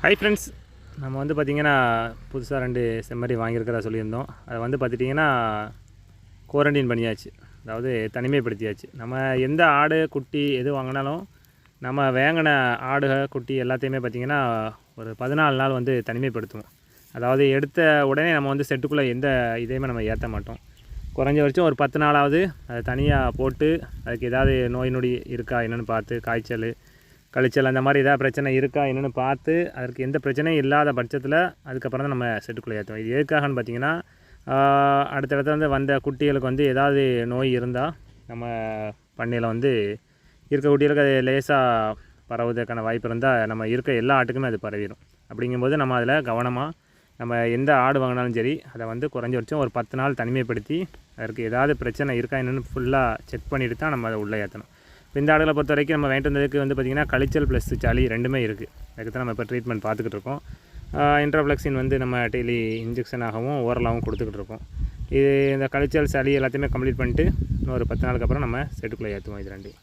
Hi friends, நம்ம வந்து பார்த்திங்கன்னா புதுசாக 2 செம்மறி வாங்கியிருக்கிறதா சொல்லியிருந்தோம். அதை வந்து பார்த்துட்டிங்கன்னா குவாரண்டைன் பண்ணியாச்சு, அதாவது தனிமைப்படுத்தியாச்சு. நம்ம எந்த ஆடு குட்டி எது வாங்கினாலும் நம்ம வாங்கின ஆடு குட்டி எல்லாத்தையுமே பார்த்திங்கன்னா ஒரு 14 நாள் வந்து தனிமைப்படுத்துவோம். அதாவது எடுத்த உடனே நம்ம வந்து செட்டுக்குள்ளே எந்த இதையுமே நம்ம ஏற்ற மாட்டோம். குறைஞ்சபட்சம் ஒரு 10 நாளாவது அதை தனியாக போட்டு அதுக்கு ஏதாவது நோய் நொடி இருக்கா என்னென்னு பார்த்து, காய்ச்சல் கழிச்சல் அந்த மாதிரி ஏதாவது பிரச்சனை இருக்கா என்னென்னு பார்த்து அதற்கு எந்த பிரச்சனையும் இல்லாத பட்சத்தில் அதுக்கப்புறம் தான் நம்ம செட்டுக்குள்ளே ஏற்றுவோம். இது எதுக்காகன்னு பார்த்திங்கன்னா, அடுத்தடுத்து வந்து வந்த குட்டிகளுக்கு வந்து ஏதாவது நோய் இருந்தால் நம்ம பண்ணையில் வந்து இருக்க குட்டிகளுக்கு அது லேசாக பரவுவதற்கான வாய்ப்பு இருந்தால் நம்ம இருக்க எல்லா ஆட்டுக்குமே அது பரவிடும். அப்படிங்கும்போது நம்ம அதில் கவனமாக நம்ம எந்த ஆடு வாங்கினாலும் சரி அதை வந்து குறைஞ்சபட்சம் ஒரு 10 நாள் தனிமைப்படுத்தி அதற்கு ஏதாவது பிரச்சனை இருக்கா என்னென்னு ஃபுல்லாக செக் பண்ணிவிட்டு தான் நம்ம அதை உள்ளே ஏற்றணும். இப்போ இந்த ஆடுகளை பொறுத்த வரைக்கும் நம்ம வாங்கிட்டு வந்ததுக்கு வந்து பார்த்திங்கன்னா கழிச்சல் ப்ளஸ் சளி ரெண்டுமே இருக்குது. அதுக்கு தான் நம்ம இப்போ ட்ரீட்மெண்ட் பார்த்துக்கிட்டு இருக்கோம். இன்ட்ராஃப்ளெக்சின் வந்து நம்ம டெய்லி இன்ஜெக்ஷனாகவும் ஓரலாகவும் கொடுத்துக்கிட்டு இருக்கோம். இது இந்த கழிச்சல் சளி எல்லாத்தையுமே கம்ப்ளீட் பண்ணிட்டு இன்னொரு 10 நாளுக்கு அப்புறம் நம்ம செட்டுக்குள்ளே ஏற்றுவோம் இது 2.